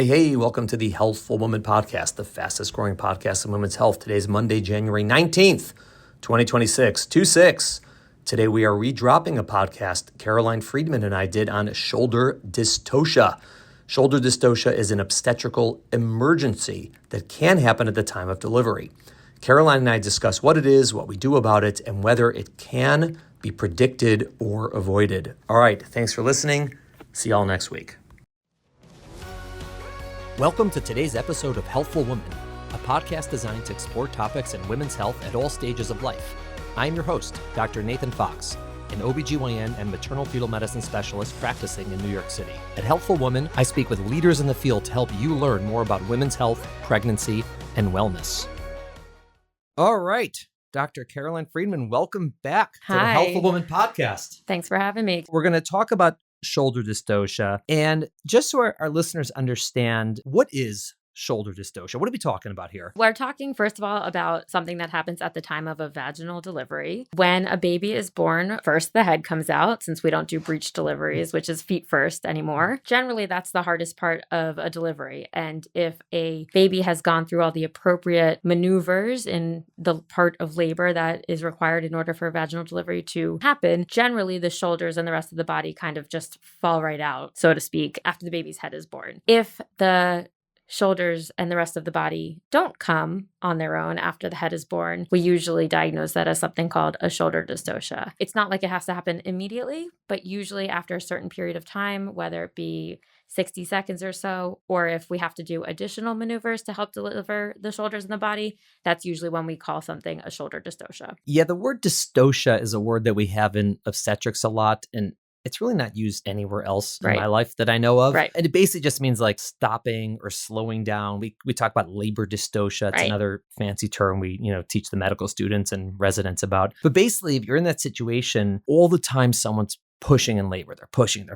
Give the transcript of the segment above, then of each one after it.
Hey, welcome to the Healthful Woman podcast, the fastest growing podcast in women's health. Today's Monday, January 19th, 2026, 2/6. Today we are redropping a podcast Caroline Friedman and I did on shoulder dystocia. Shoulder dystocia is an obstetrical emergency that can happen at the time of delivery. Caroline and I discuss what it is, what we do about it, and whether it can be predicted or avoided. All right, thanks for listening. See y'all next week. Welcome to today's episode of Healthful Woman, a podcast designed to explore topics in women's health at all stages of life. I'm your host, Dr. Nathan Fox, an OBGYN and maternal fetal medicine specialist practicing in New York City. At Healthful Woman, I speak with leaders in the field to help you learn more about women's health, pregnancy, and wellness. All right, Dr. Caroline Friedman, welcome back to the Healthful Woman podcast. Thanks for having me. We're going to talk about shoulder dystocia. And just so our listeners understand, what is shoulder dystocia? What are we talking about here? We're talking, first of all, about something that happens at the time of a vaginal delivery. When a baby is born, first the head comes out, since we don't do breech deliveries, which is feet first anymore. Generally, that's the hardest part of a delivery. And if a baby has gone through all the appropriate maneuvers in the part of labor that is required in order for a vaginal delivery to happen, generally the shoulders and the rest of the body kind of just fall right out, so to speak, after the baby's head is born. If the shoulders and the rest of the body don't come on their own after the head is born, we usually diagnose that as something called a shoulder dystocia. It's not like it has to happen immediately, but usually after a certain period of time, whether it be 60 seconds or so, or if we have to do additional maneuvers to help deliver the shoulders and the body, that's usually when we call something a shoulder dystocia. Yeah, the word dystocia is a word that we have in obstetrics a lot, and it's really not used anywhere else in my life that I know of. Right. And it basically just means like stopping or slowing down. We talk about labor dystocia. It's another fancy term we, teach the medical students and residents about. But basically, if you're in that situation, all the time someone's pushing in labor, they're pushing.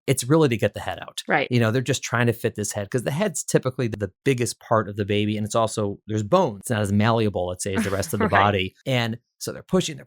It's really to get the head out. Right. They're just trying to fit this head because the head's typically the biggest part of the baby. And it's also, there's bone. It's not as malleable, let's say, as the rest of the body. And so they're pushing.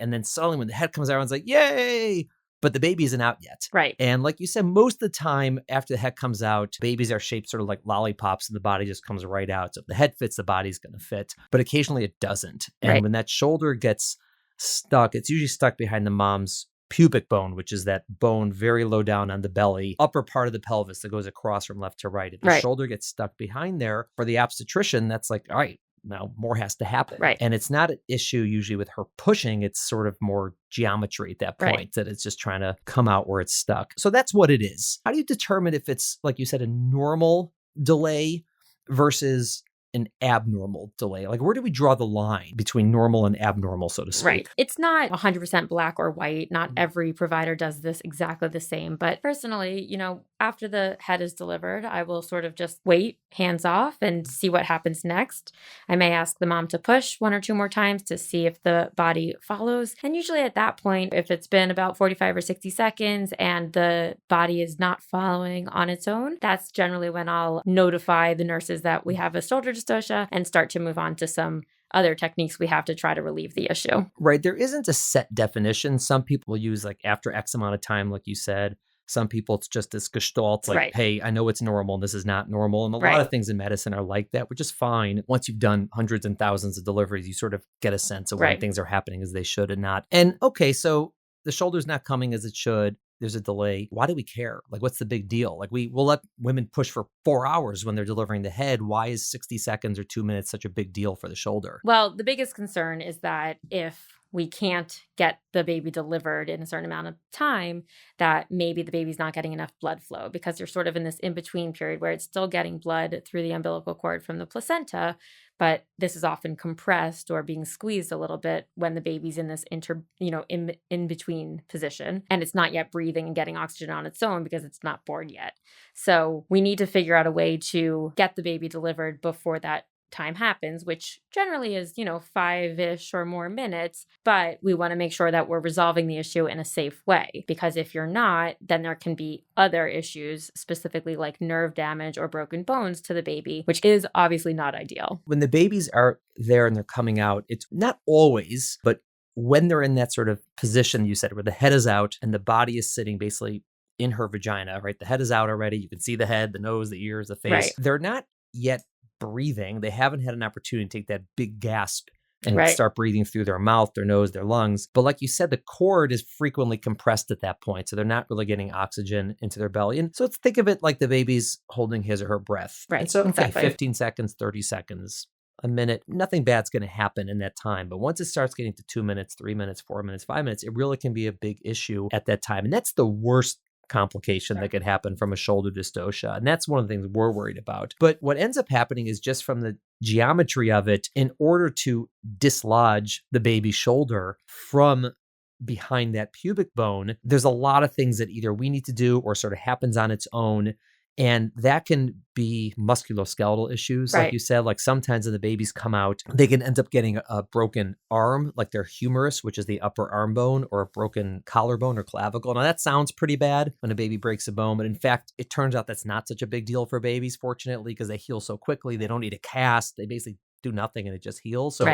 And then suddenly when the head comes out, everyone's like, yay! But the baby isn't out yet. Right. And like you said, most of the time after the head comes out, babies are shaped sort of like lollipops and the body just comes right out. So if the head fits, the body's going to fit. But occasionally it doesn't. And when that shoulder gets stuck, it's usually stuck behind the mom's pubic bone, which is that bone very low down on the belly, upper part of the pelvis that goes across from left to right. If the shoulder gets stuck behind there, for the obstetrician, that's like, all right, now more has to happen. Right. And it's not an issue usually with her pushing. It's sort of more geometry at that point, that it's just trying to come out where it's stuck. So that's what it is. How do you determine if it's, like you said, a normal delay versus an abnormal delay? Like, where do we draw the line between normal and abnormal, so to speak? Right. It's not 100% black or white. Not every provider does this exactly the same. But personally, after the head is delivered, I will sort of just wait, hands off, and see what happens next. I may ask the mom to push one or two more times to see if the body follows. And usually at that point, if it's been about 45 or 60 seconds and the body is not following on its own, that's generally when I'll notify the nurses that we have a shoulder dystocia and start to move on to some other techniques we have to try to relieve the issue. Right. There isn't a set definition. Some people will use like after X amount of time, like you said. Some people, it's just this gestalt, like, hey, I know it's normal and this is not normal. And a lot of things in medicine are like that, which is fine. Once you've done hundreds and thousands of deliveries, you sort of get a sense of when things are happening as they should and not. And okay, so the shoulder's not coming as it should. There's a delay. Why do we care? Like, what's the big deal? Like, we'll let women push for 4 hours when they're delivering the head. Why is 60 seconds or 2 minutes such a big deal for the shoulder? Well, the biggest concern is that if we can't get the baby delivered in a certain amount of time, that maybe the baby's not getting enough blood flow, because you're sort of in this in-between period where it's still getting blood through the umbilical cord from the placenta, but this is often compressed or being squeezed a little bit when the baby's in this in-between position, and it's not yet breathing and getting oxygen on its own because it's not born yet. So we need to figure out a way to get the baby delivered before that time happens, which generally is, 5-ish or more minutes, but we want to make sure that we're resolving the issue in a safe way, because if you're not, then there can be other issues, specifically like nerve damage or broken bones to the baby, which is obviously not ideal. When the babies are there and they're coming out, it's not always, but when they're in that sort of position you said where the head is out and the body is sitting basically in her vagina, right? The head is out already. You can see the head, the nose, the ears, the face. Right. They're not yet breathing. They haven't had an opportunity to take that big gasp and Right. start breathing through their mouth, their nose, their lungs. But like you said, the cord is frequently compressed at that point. So they're not really getting oxygen into their belly. And so think of it like the baby's holding his or her breath. Right. And so, okay, Exactly. 15 seconds, 30 seconds, a minute, nothing bad's going to happen in that time. But once it starts getting to 2 minutes, 3 minutes, 4 minutes, 5 minutes, it really can be a big issue at that time. And that's the worst complication that could happen from a shoulder dystocia. And that's one of the things we're worried about. But what ends up happening is just from the geometry of it, in order to dislodge the baby's shoulder from behind that pubic bone, there's a lot of things that either we need to do or sort of happens on its own. And that can be musculoskeletal issues, like you said. Like sometimes when the babies come out, they can end up getting a broken arm, like their humerus, which is the upper arm bone, or a broken collarbone or clavicle. Now that sounds pretty bad when a baby breaks a bone, but in fact, it turns out that's not such a big deal for babies, fortunately, because they heal so quickly. They don't need a cast. They basically do nothing and it just heals. So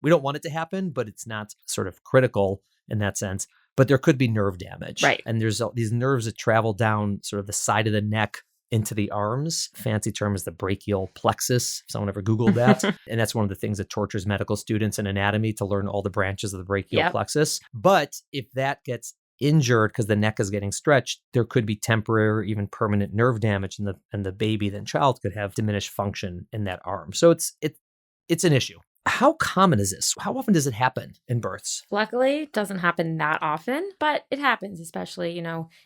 we don't want it to happen, but it's not sort of critical in that sense. But there could be nerve damage. Right. And there's these nerves that travel down sort of the side of the neck into the arms. Fancy term is the brachial plexus, if someone ever Googled that. And that's one of the things that tortures medical students in anatomy, to learn all the branches of the brachial plexus. But if that gets injured because the neck is getting stretched, there could be temporary or even permanent nerve damage, and the baby, then child, could have diminished function in that arm. So it's an issue. How common is this? How often does it happen in births? Luckily, it doesn't happen that often, but it happens, especially,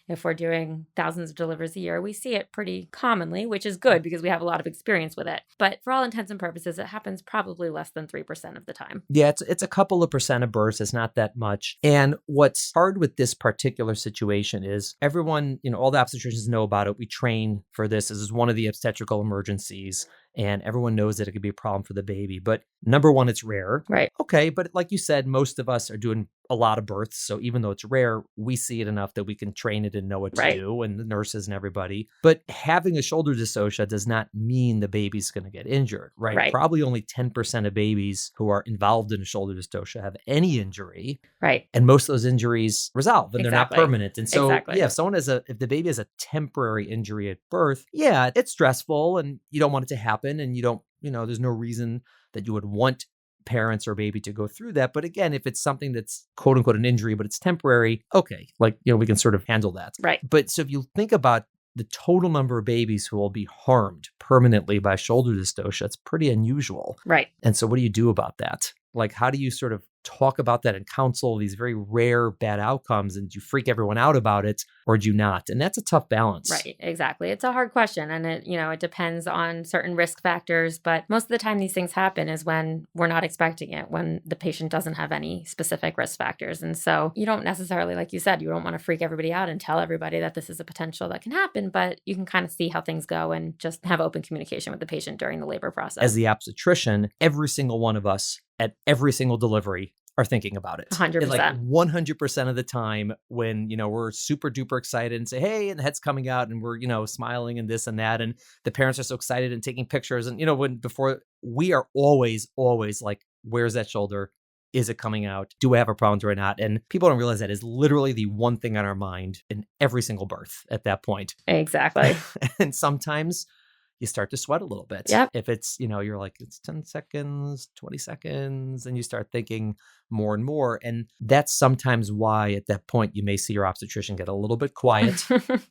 if we're doing thousands of deliveries a year, we see it pretty commonly, which is good because we have a lot of experience with it. But for all intents and purposes, it happens probably less than 3% of the time. Yeah, it's a couple of percent of births. It's not that much. And what's hard with this particular situation is everyone, all the obstetricians know about it. We train for this. This is one of the obstetrical emergencies. And everyone knows that it could be a problem for the baby. But number one, it's rare. Right. Okay. But like you said, most of us are doing a lot of births. So even though it's rare, we see it enough that we can train it and know what to do, and the nurses and everybody. But having a shoulder dystocia does not mean the baby's going to get injured, right? Probably only 10% of babies who are involved in a shoulder dystocia have any injury. Right. And most of those injuries resolve, and they're not permanent. And so, if the baby has a temporary injury at birth, it's stressful and you don't want it to happen, and you don't, there's no reason that you would want parents or baby to go through that. But again, if it's something that's quote unquote an injury, but it's temporary, okay, we can sort of handle that. Right. But so if you think about the total number of babies who will be harmed permanently by shoulder dystocia, it's pretty unusual. Right. And so what do you do about that? Like, how do you sort of talk about that and counsel these very rare bad outcomes? And do you freak everyone out about it, or do you not? And that's a tough balance. Right, exactly. It's a hard question, and it depends on certain risk factors, but most of the time these things happen is when we're not expecting it, when the patient doesn't have any specific risk factors. And so you don't necessarily, like you said, you don't want to freak everybody out and tell everybody that this is a potential that can happen, but you can kind of see how things go and just have open communication with the patient during the labor process. As the obstetrician, every single one of us at every single delivery are thinking about it. 100%. And like 100% of the time when, we're super duper excited and say, hey, and the head's coming out and we're, smiling and this and that. And the parents are so excited and taking pictures. And, we are always like, where's that shoulder? Is it coming out? Do I have a problem or not? And people don't realize that is literally the one thing on our mind in every single birth at that point. Exactly. And sometimes you start to sweat a little bit. Yep. If it's, you're like, it's 10 seconds, 20 seconds, and you start thinking more and more. And that's sometimes why at that point you may see your obstetrician get a little bit quiet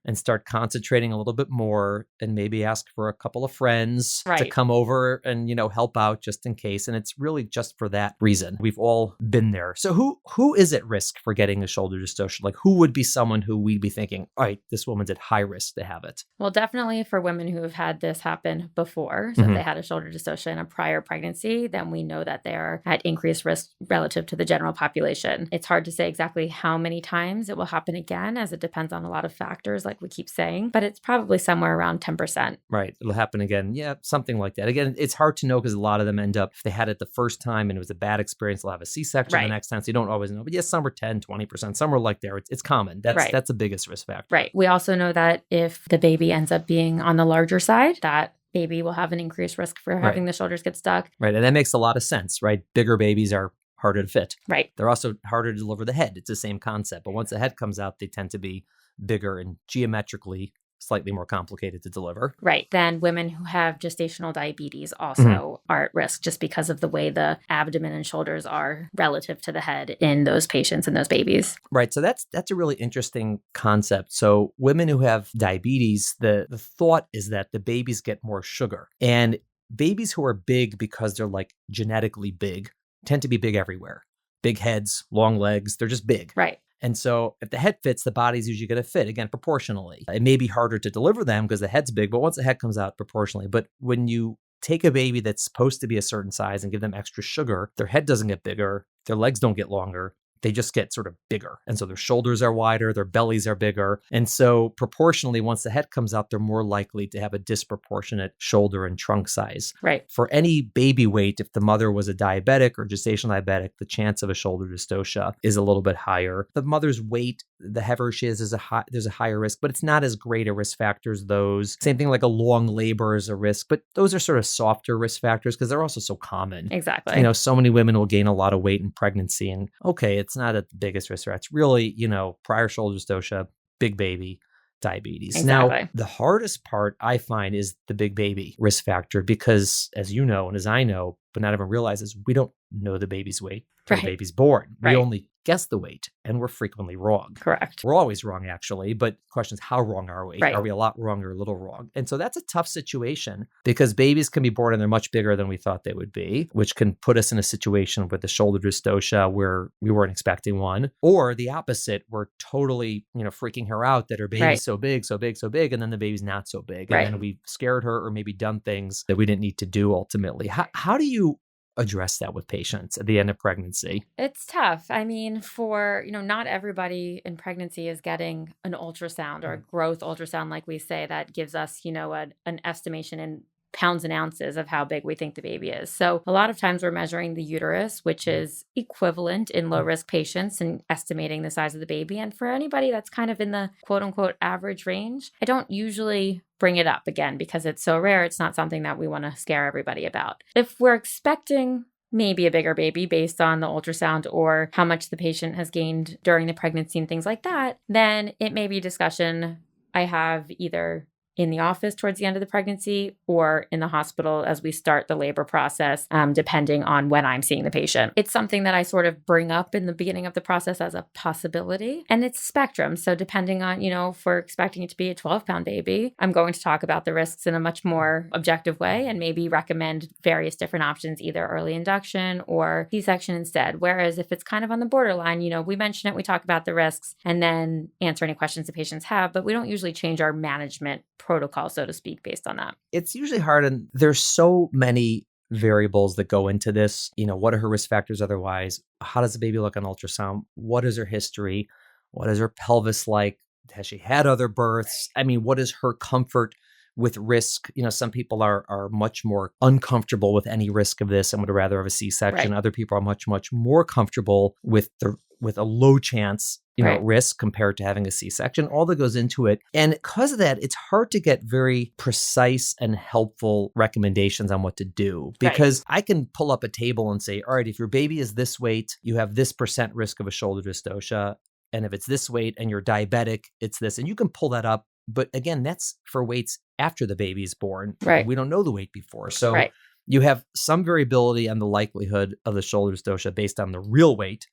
and start concentrating a little bit more, and maybe ask for a couple of friends to come over and, help out just in case. And it's really just for that reason. We've all been there. So who is at risk for getting a shoulder dystocia? Like, who would be someone who we'd be thinking, all right, this woman's at high risk to have it? Well, definitely for women who have had this happen before. So if they had a shoulder dystocia in a prior pregnancy, then we know that they are at increased risk relative to the general population. It's hard to say exactly how many times it will happen again, as it depends on a lot of factors, like we keep saying, but it's probably somewhere around 10%. Right. It'll happen again. Yeah, something like that. Again, it's hard to know because a lot of them end up, if they had it the first time and it was a bad experience, they'll have a C-section the next time. So you don't always know. But yes, some are 10, 20%. Some are like there. It's common. That's the biggest risk factor. Right. We also know that if the baby ends up being on the larger side, that baby will have an increased risk for having the shoulders get stuck. Right. And that makes a lot of sense, right? Bigger babies are harder to fit. Right. They're also harder to deliver the head. It's the same concept. But once the head comes out, they tend to be bigger and geometrically slightly more complicated to deliver. Right. Then women who have gestational diabetes also are at risk just because of the way the abdomen and shoulders are relative to the head in those patients and those babies. Right. So that's a really interesting concept. So women who have diabetes, the thought is that the babies get more sugar. And babies who are big because they're like genetically big tend to be big everywhere. Big heads, long legs, they're just big. Right. And so if the head fits, the body's usually going to fit, again, proportionally. It may be harder to deliver them because the head's big, but once the head comes out proportionally. But when you take a baby that's supposed to be a certain size and give them extra sugar, their head doesn't get bigger, their legs don't get longer. They just get sort of bigger. And so their shoulders are wider, their bellies are bigger. And so proportionally, once the head comes out, they're more likely to have a disproportionate shoulder and trunk size. Right. For any baby weight, if the mother was a diabetic or gestational diabetic, the chance of a shoulder dystocia is a little bit higher. The mother's weight, the heavier she is there's a higher risk, but it's not as great a risk factor as those. Same thing like a long labor is a risk, but those are sort of softer risk factors because they're also so common. Exactly. So many women will gain a lot of weight in pregnancy and okay, it's not at the biggest risk. It's really, prior shoulder dystocia, big baby, diabetes. Exactly. Now, the hardest part I find is the big baby risk factor because as you know, and as I know, but not everyone realizes, we don't know the baby's weight till the baby's born. We only guess the weight and we're frequently wrong. Correct. We're always wrong actually, but the question is how wrong are we? Right. Are we a lot wrong or a little wrong? And so that's a tough situation because babies can be born and they're much bigger than we thought they would be, which can put us in a situation with the shoulder dystocia where we weren't expecting one, or the opposite, we're totally, freaking her out that her baby's so big, so big, so big, and then the baby's not so big. And then we scared her or maybe done things that we didn't need to do ultimately. How do you address that with patients at the end of pregnancy? It's tough. I mean, not everybody in pregnancy is getting an ultrasound or a growth ultrasound, like we say, that gives us, an estimation in pounds and ounces of how big we think the baby is. So a lot of times we're measuring the uterus, which is equivalent in low risk patients and estimating the size of the baby. And for anybody that's kind of in the quote unquote average range, I don't usually bring it up again because it's so rare. It's not something that we want to scare everybody about. If we're expecting maybe a bigger baby based on the ultrasound or how much the patient has gained during the pregnancy and things like that, then it may be a discussion I have either in the office towards the end of the pregnancy or in the hospital as we start the labor process, depending on when I'm seeing the patient. It's something that I sort of bring up in the beginning of the process as a possibility. And it's a spectrum. So depending on, if we're expecting it to be a 12-pound baby, I'm going to talk about the risks in a much more objective way and maybe recommend various different options, either early induction or C-section instead. Whereas if it's kind of on the borderline, we mention it, we talk about the risks and then answer any questions the patients have, but we don't usually change our management protocol, so to speak, based on that. It's usually hard, and there's so many variables that go into this. What are her risk factors otherwise? How does the baby look on ultrasound? What is her history? What is her pelvis like? Has she had other births? I mean, what is her comfort with risk? Some people are much more uncomfortable with any risk of this and would rather have a C-section. Other people are much, much more comfortable with a low chance risk compared to having a C-section, all that goes into it. And because of that, it's hard to get very precise and helpful recommendations on what to do because I can pull up a table and say, all right, if your baby is this weight, you have this % risk of a shoulder dystocia. And if it's this weight and you're diabetic, it's this. And you can pull that up. But again, that's for weights after the baby is born. Right. We don't know the weight before. So you have some variability on the likelihood of the shoulder dystocia based on the real weight,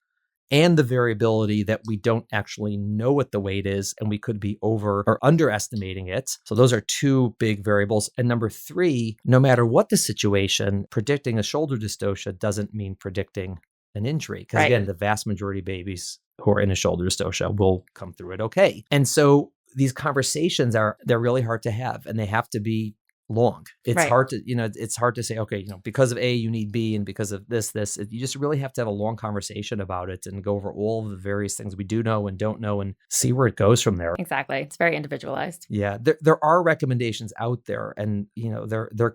and the variability that we don't actually know what the weight is, and we could be over or underestimating it. So those are two big variables. And number three, no matter what the situation, predicting a shoulder dystocia doesn't mean predicting an injury. Because again, the vast majority of babies who are in a shoulder dystocia will come through it okay. And so these conversations they're really hard to have, and they have to be long. It's hard to, it's hard to say, okay, because of A, you need B, and because of this, you just really have to have a long conversation about it and go over all of the various things we do know and don't know and see where it goes from there. Exactly. It's very individualized. Yeah. There are recommendations out there, and, they're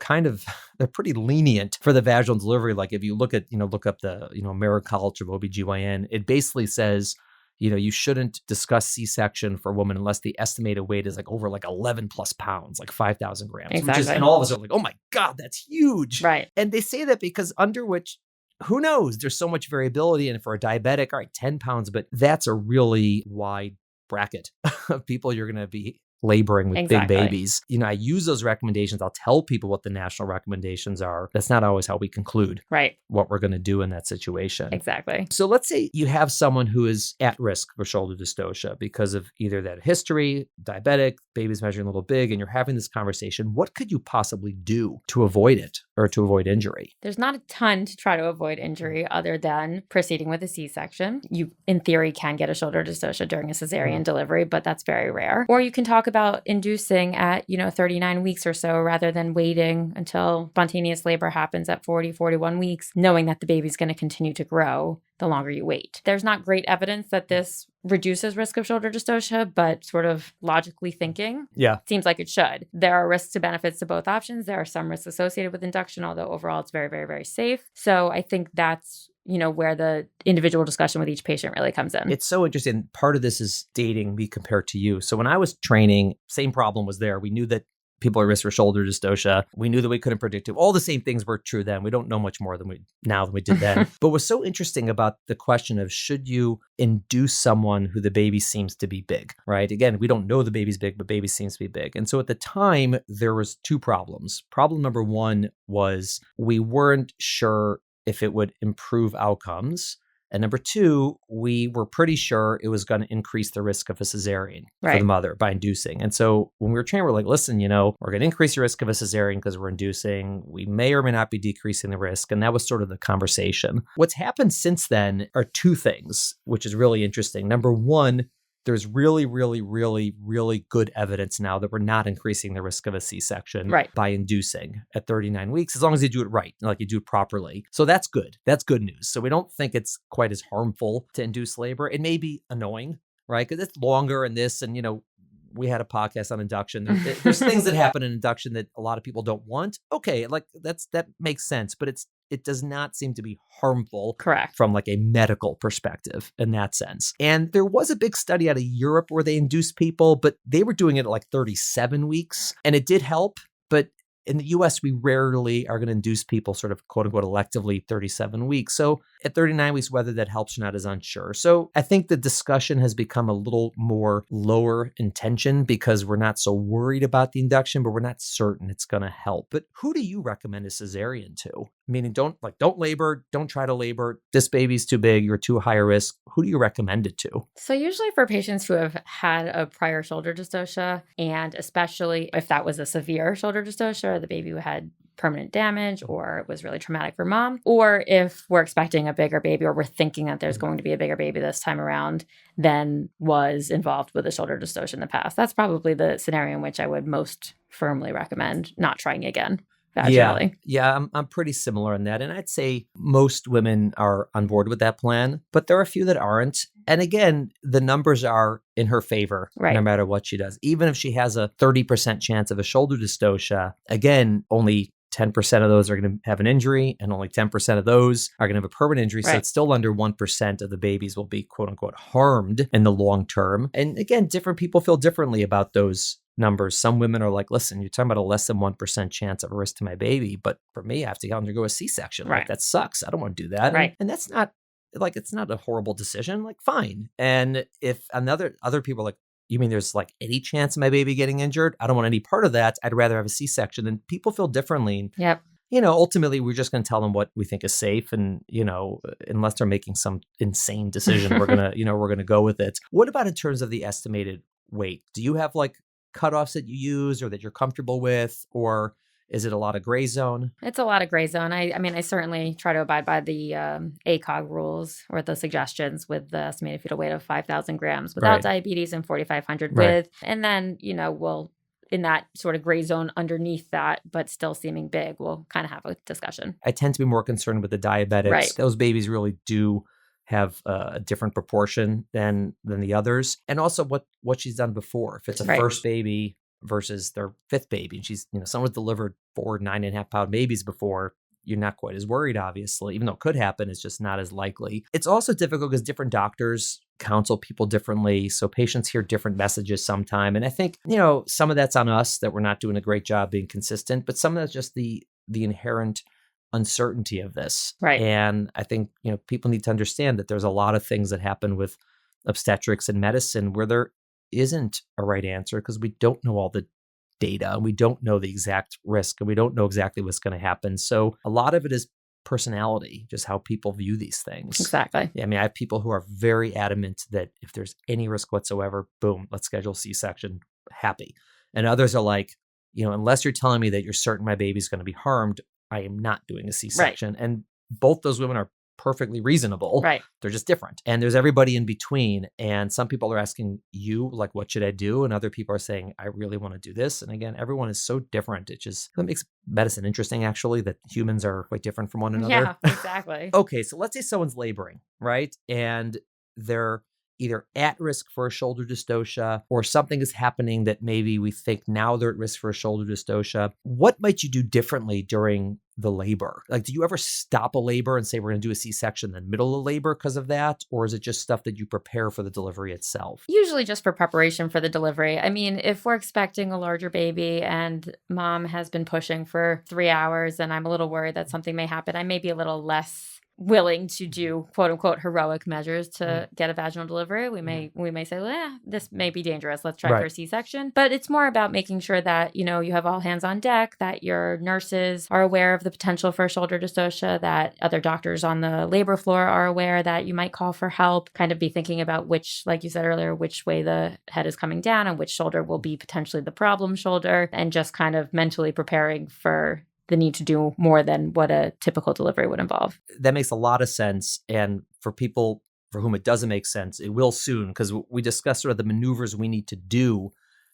pretty lenient for the vaginal delivery. Like if you look up the, American College of OBGYN, it basically says, you shouldn't discuss C-section for a woman unless the estimated weight is over 11 plus pounds, like 5,000 grams. Exactly. And all of us are like, oh my God, that's huge. Right. And they say that because under which, who knows? There's so much variability. And for a diabetic, all right, 10 pounds, but that's a really wide bracket of people you're going to be laboring with Exactly. big babies. I use those recommendations. I'll tell people what the national recommendations are. That's not always how we conclude what we're going to do in that situation. Exactly. So let's say you have someone who is at risk for shoulder dystocia because of either that history, diabetic, baby's measuring a little big, and you're having this conversation. What could you possibly do to avoid it or to avoid injury? There's not a ton to try to avoid injury other than proceeding with a C-section. You, in theory, can get a shoulder dystocia during a cesarean delivery, but that's very rare. Or you can talk about inducing at, 39 weeks or so rather than waiting until spontaneous labor happens at 40, 41 weeks, knowing that the baby's going to continue to grow the longer you wait. There's not great evidence that this reduces risk of shoulder dystocia, but sort of logically thinking, seems like it should. There are risks to benefits to both options. There are some risks associated with induction, although overall it's very, very, very safe. So I think that's where the individual discussion with each patient really comes in. It's so interesting. Part of this is dating me compared to you. So when I was training, same problem was there. We knew that people are at risk for shoulder dystocia. We knew that we couldn't predict it. All the same things were true then. We don't know much more than we did then. But what's so interesting about the question of should you induce someone who the baby seems to be big, right? Again, we don't know the baby's big, but baby seems to be big. And so at the time, there was two problems. Problem number one was we weren't sure if it would improve outcomes. And number two, we were pretty sure it was going to increase the risk of a cesarean for the mother by inducing. And so when we were trained, we're like, listen, we're going to increase the risk of a cesarean because we're inducing. We may or may not be decreasing the risk. And that was sort of the conversation. What's happened since then are two things, which is really interesting. Number one, there's really, really, really, really good evidence now that we're not increasing the risk of a C-section by inducing at 39 weeks, as long as you do it right, like you do it properly. So that's good. That's good news. So we don't think it's quite as harmful to induce labor. It may be annoying, right? Because it's longer and this, and we had a podcast on induction. There's things that happen in induction that a lot of people don't want. Okay, like that makes sense, but it does not seem to be harmful from like a medical perspective in that sense. And there was a big study out of Europe where they induced people, but they were doing it at like 37 weeks and it did help. But in the US, we rarely are going to induce people sort of quote unquote electively 37 weeks. So at 39 weeks, whether that helps or not is unsure. So I think the discussion has become a little more lower in tension because we're not so worried about the induction, but we're not certain it's going to help. But who do you recommend a cesarean to? Meaning don't labor, don't try to labor. This baby's too big, you're too high risk. Who do you recommend it to? So usually for patients who have had a prior shoulder dystocia, and especially if that was a severe shoulder dystocia or the baby had permanent damage or it was really traumatic for mom, or if we're expecting a bigger baby or we're thinking that there's going to be a bigger baby this time around than was involved with a shoulder dystocia in the past. That's probably the scenario in which I would most firmly recommend not trying again vaginally. Yeah, I'm pretty similar in that. And I'd say most women are on board with that plan, but there are a few that aren't. And again, the numbers are in her favor no matter what she does. Even if she has a 30% chance of a shoulder dystocia, again, only 10% of those are going to have an injury and only 10% of those are going to have a permanent injury. So it's still under 1% of the babies will be quote unquote harmed in the long term. And again, different people feel differently about those numbers. Some women are like, listen, you're talking about a less than 1% chance of a risk to my baby. But for me, I have to undergo a C-section. Like that sucks. I don't want to do that. And that's not like, it's not a horrible decision. Like, fine. And if other people are like, you mean there's like any chance of my baby getting injured? I don't want any part of that. I'd rather have a C-section. And people feel differently. Yep. Ultimately, we're just going to tell them what we think is safe. And, unless they're making some insane decision, we're going to go with it. What about in terms of the estimated weight? Do you have like cutoffs that you use or that you're comfortable with, or is it a lot of gray zone? It's a lot of gray zone. I certainly try to abide by the ACOG rules or the suggestions with the estimated fetal weight of 5,000 grams without diabetes and 4,500 with. And then, we'll, in that sort of gray zone underneath that, but still seeming big, we'll kind of have a discussion. I tend to be more concerned with the diabetics. Those babies really do have a different proportion than the others. And also what she's done before. If it's a first baby versus their fifth baby, and she's, someone's delivered 4 9.5 pound babies before, you're not quite as worried, obviously, even though it could happen, it's just not as likely. It's also difficult because different doctors counsel people differently. So patients hear different messages sometime. And I think, some of that's on us that we're not doing a great job being consistent, but some of that's just the inherent uncertainty of this. And I think, people need to understand that there's a lot of things that happen with obstetrics and medicine where there isn't a right answer because we don't know all the data and we don't know the exact risk and we don't know exactly what's going to happen. So a lot of it is personality, just how people view these things. Exactly. Yeah, I mean, I have people who are very adamant that if there's any risk whatsoever, boom, let's schedule C-section, happy. And others are like, unless you're telling me that you're certain my baby's going to be harmed, I am not doing a C-section. Right. And both those women are perfectly reasonable. Right. They're just different. And there's everybody in between. And some people are asking you, like, what should I do? And other people are saying, I really want to do this. And again, everyone is so different. It makes medicine interesting, actually, that humans are quite different from one another. Yeah, exactly. Okay, so let's say someone's laboring, right? And they're either at risk for a shoulder dystocia or something is happening that maybe we think now they're at risk for a shoulder dystocia. What might you do differently during the labor? Like, do you ever stop a labor and say we're going to do a C-section in the middle of labor because of that? Or is it just stuff that you prepare for the delivery itself? Usually just for preparation for the delivery. I mean, if we're expecting a larger baby and mom has been pushing for 3 hours and I'm a little worried that something may happen, I may be a little less willing to do quote unquote heroic measures to get a vaginal delivery. We may say, well, this may be dangerous. Let's try for a C-section. But it's more about making sure that, you have all hands on deck, that your nurses are aware of the potential for shoulder dystocia, that other doctors on the labor floor are aware that you might call for help, kind of be thinking about which, like you said earlier, which way the head is coming down and which shoulder will be potentially the problem shoulder, and just kind of mentally preparing for the need to do more than what a typical delivery would involve. That makes a lot of sense. And for people for whom it doesn't make sense, it will soon, because we discussed sort of the maneuvers we need to do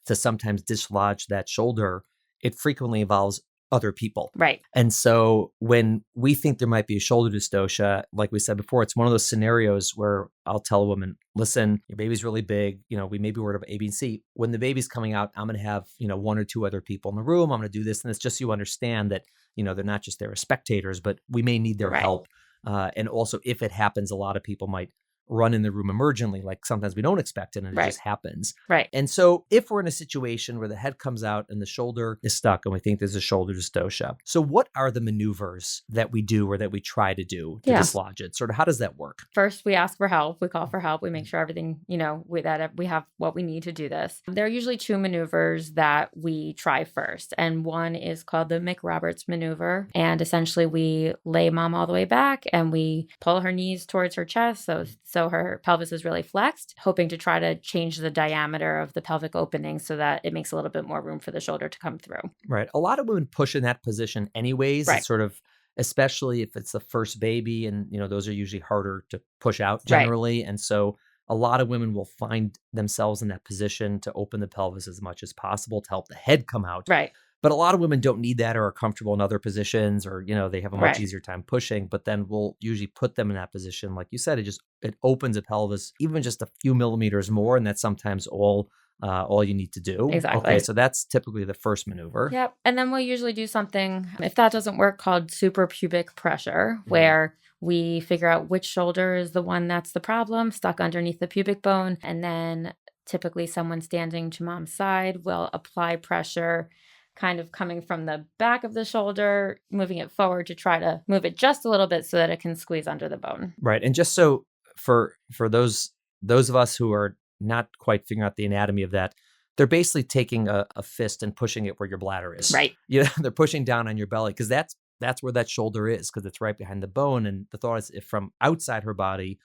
to sometimes dislodge that shoulder. It frequently involves other people. Right. And so when we think there might be a shoulder dystocia, like we said before, it's one of those scenarios where I'll tell a woman, listen, your baby's really big. We may be worried about A, B, and C. When the baby's coming out, I'm going to have, 1 or 2 other people in the room. I'm going to do this. And it's just so you understand that, they're not just there as spectators, but we may need their help. And also, if it happens, a lot of people might run in the room emergently, like sometimes we don't expect it and it just happens. Right. And so if we're in a situation where the head comes out and the shoulder is stuck and we think there's a shoulder dystocia, so what are the maneuvers that we do or that we try to do to dislodge it? Sort of how does that work? First, we ask for help. We call for help. We make sure everything, that we have what we need to do this. There are usually 2 maneuvers that we try first. And one is called the McRoberts maneuver. And essentially we lay mom all the way back and we pull her knees towards her chest. So her pelvis is really flexed, hoping to try to change the diameter of the pelvic opening so that it makes a little bit more room for the shoulder to come through. Right. A lot of women push in that position anyways. It's sort of, especially if it's the first baby and, those are usually harder to push out generally. And so a lot of women will find themselves in that position to open the pelvis as much as possible to help the head come out. Right. But a lot of women don't need that or are comfortable in other positions or, they have a much easier time pushing. But then we'll usually put them in that position. Like you said, it opens a pelvis even just a few millimeters more. And that's sometimes all you need to do. Exactly. Okay, so that's typically the first maneuver. Yep. And then we'll usually do something, if that doesn't work, called suprapubic pressure, where we figure out which shoulder is the one that's the problem, stuck underneath the pubic bone. And then typically someone standing to mom's side will apply pressure kind of coming from the back of the shoulder, moving it forward to try to move it just a little bit so that it can squeeze under the bone. Right. And just so for those of us who are not quite figuring out the anatomy of that, they're basically taking a fist and pushing it where your bladder is. Right. They're pushing down on your belly because that's where that shoulder is, because it's right behind the bone. And the thought is if from outside her body,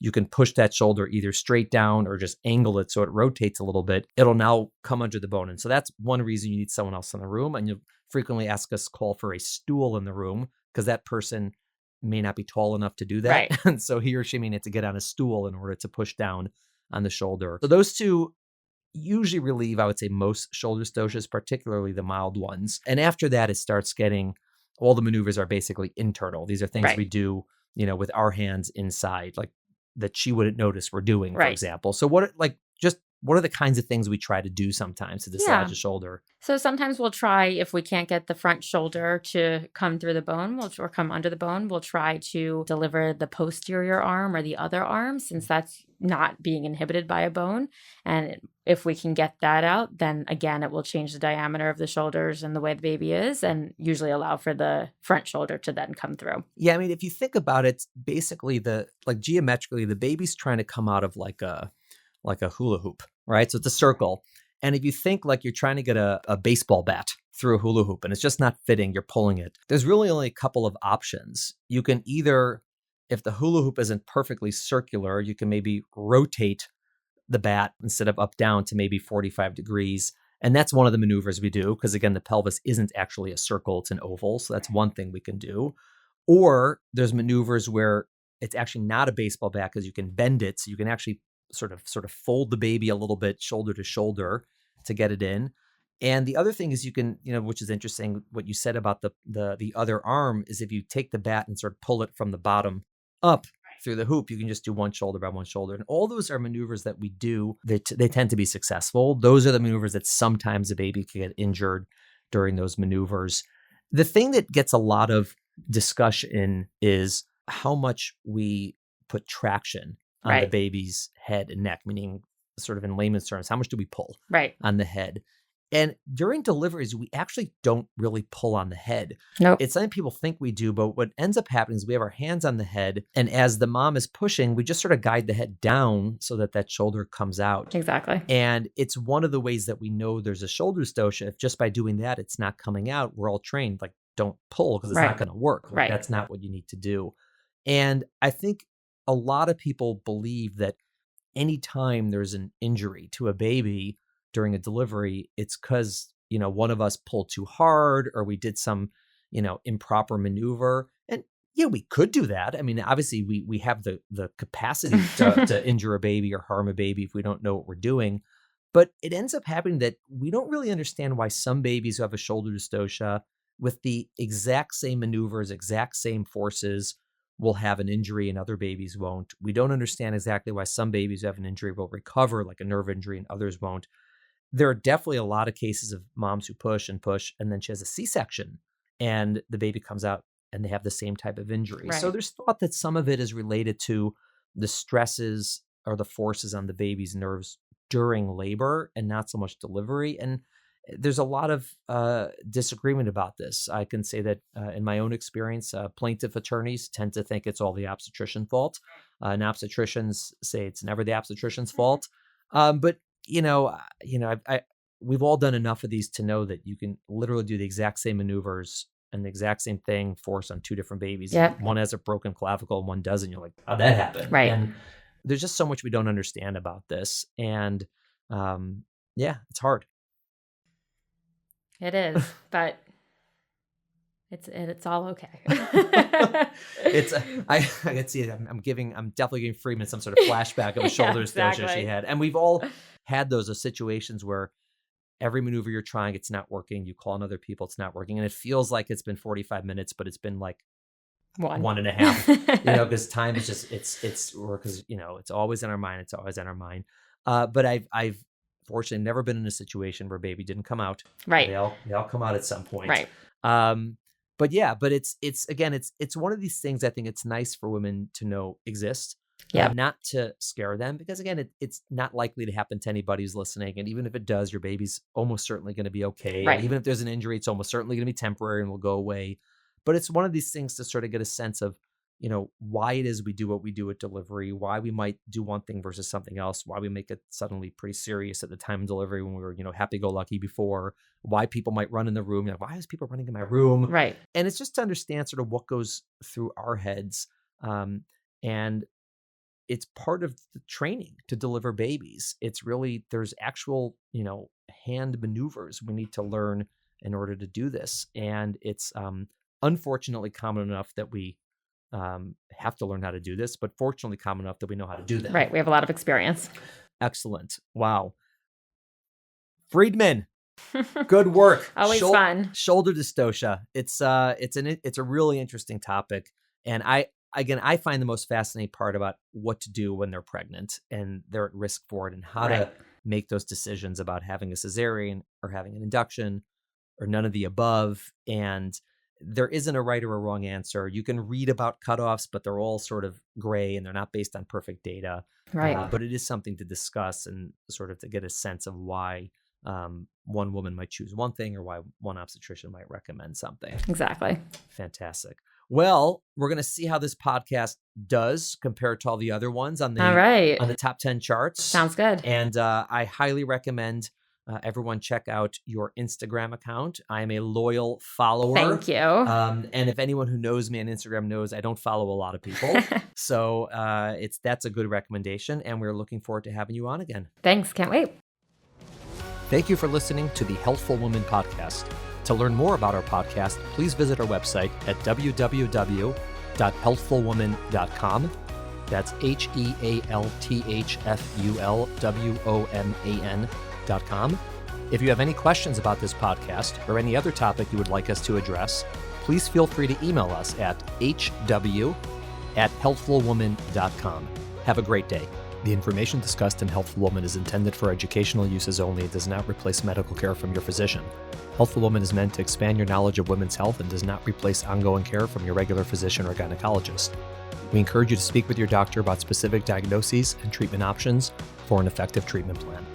you can push that shoulder either straight down or just angle it so it rotates a little bit. It'll now come under the bone. And so that's one reason you need someone else in the room. And you'll frequently ask us call for a stool in the room because that person may not be tall enough to do that. Right. And so he or she may need to get on a stool in order to push down on the shoulder. So those 2 usually relieve, I would say, most shoulder dystocias, particularly the mild ones. And after that, it starts getting, all the maneuvers are basically internal. These are things we do, with our hands inside, like that she wouldn't notice we're doing, for example. So what are the kinds of things we try to do sometimes to dislodge the shoulder? So sometimes we'll try, if we can't get the front shoulder to come through the bone or come under the bone, we'll try to deliver the posterior arm or the other arm, since that's not being inhibited by a bone. And if we can get that out, then again, it will change the diameter of the shoulders and the way the baby is, and usually allow for the front shoulder to then come through. Yeah, I mean, if you think about it, basically geometrically, the baby's trying to come out of like a hula hoop, right? So it's a circle. And if you think like you're trying to get a baseball bat through a hula hoop and it's just not fitting, you're pulling it, there's really only a couple of options. You can either, if the hula hoop isn't perfectly circular, you can maybe rotate the bat instead of up down to maybe 45 degrees. And that's one of the maneuvers we do because, again, the pelvis isn't actually a circle, it's an oval. So that's one thing we can do. Or there's maneuvers where it's actually not a baseball bat because you can bend it. So you can actually sort of fold the baby a little bit shoulder to shoulder to get it in. And the other thing is you can, which is interesting, what you said about the other arm is if you take the bat and sort of pull it from the bottom up through the hoop, you can just do one shoulder by one shoulder. And all those are maneuvers that we do. They tend to be successful. Those are the maneuvers that sometimes a baby can get injured during those maneuvers. The thing that gets a lot of discussion is how much we put traction on the baby's head and neck, meaning sort of in layman's terms, how much do we pull on the head? And during deliveries, we actually don't really pull on the head. Nope. It's something people think we do, but what ends up happening is we have our hands on the head, and as the mom is pushing, we just sort of guide the head down so that shoulder comes out. Exactly. And it's one of the ways that we know there's a shoulder dystocia. If just by doing that, it's not coming out, we're all trained, like, don't pull because it's not going to work. Like, that's not what you need to do. And I think a lot of people believe that anytime there's an injury to a baby during a delivery, it's because, one of us pulled too hard or we did some, improper maneuver. And yeah, we could do that. I mean, obviously we have the capacity to injure a baby or harm a baby if we don't know what we're doing. But it ends up happening that we don't really understand why some babies who have a shoulder dystocia with the exact same maneuvers, exact same forces will have an injury and other babies won't. We don't understand exactly why some babies who have an injury will recover like a nerve injury and others won't. There are definitely a lot of cases of moms who push, and then she has a C-section and the baby comes out and they have the same type of injury. So there's thought that some of it is related to the stresses or the forces on the baby's nerves during labor and not so much delivery. And there's a lot of disagreement about this. I can say that in my own experience, plaintiff attorneys tend to think it's all the obstetrician's fault. And obstetricians say it's never the obstetrician's fault. But we've all done enough of these to know that you can literally do the exact same maneuvers and the exact same thing force on two different babies. Yep. One has a broken clavicle and one doesn't. You're like, how'd that happen? Right. And there's just so much we don't understand about this. And it's hard. It is, but it's all okay. I can see it. I'm definitely giving Friedman some sort of flashback of a shoulder dystocia she had. And we've all had those situations where every maneuver you're trying, it's not working. You call on other people, it's not working. And it feels like it's been 45 minutes, but it's been like 1.5, because time is just, it's always in our mind. It's always in our mind. But I've fortunately never been in a situation where baby didn't come out. Right. They all come out at some point. Right. But it's one of these things I think it's nice for women to know exist. Yeah. Not to scare them, because again, it's not likely to happen to anybody who's listening. And even if it does, your baby's almost certainly going to be okay. Right. And even if there's an injury, it's almost certainly going to be temporary and will go away. But it's one of these things to sort of get a sense of, why it is we do what we do at delivery, why we might do one thing versus something else, why we make it suddenly pretty serious at the time of delivery when we were, happy-go-lucky before, why people might run in the room. Why is people running in my room? Right. And it's just to understand sort of what goes through our heads. And it's part of the training to deliver babies. It's really, there's actual, hand maneuvers we need to learn in order to do this. And it's unfortunately common enough that we have to learn how to do this, but fortunately common enough that we know how to do that. Right. We have a lot of experience. Excellent. Wow. Friedman, good work. Always fun. Shoulder dystocia. It's a really interesting topic. And I find the most fascinating part about what to do when they're pregnant and they're at risk for it and how to make those decisions about having a cesarean or having an induction or none of the above. And there isn't a right or a wrong answer. You can read about cutoffs, but they're all sort of gray and they're not based on perfect data. Right. But it is something to discuss and sort of to get a sense of why one woman might choose one thing or why one obstetrician might recommend something. Exactly. Fantastic. Well, we're going to see how this podcast does compared to all the other ones on the on the top 10 charts. Sounds good. And I highly recommend everyone check out your Instagram account. I am a loyal follower. Thank you. And if anyone who knows me on Instagram knows, I don't follow a lot of people. So that's a good recommendation. And we're looking forward to having you on again. Thanks. Can't wait. Thank you for listening to the Healthful Woman podcast. To learn more about our podcast, please visit our website at www.healthfulwoman.com. That's HEALTHFULWOMAN.com. If you have any questions about this podcast or any other topic you would like us to address, please feel free to email us at hw@healthfulwoman.com. Have a great day. The information discussed in Healthful Woman is intended for educational uses only and does not replace medical care from your physician. Healthful Woman is meant to expand your knowledge of women's health and does not replace ongoing care from your regular physician or gynecologist. We encourage you to speak with your doctor about specific diagnoses and treatment options for an effective treatment plan.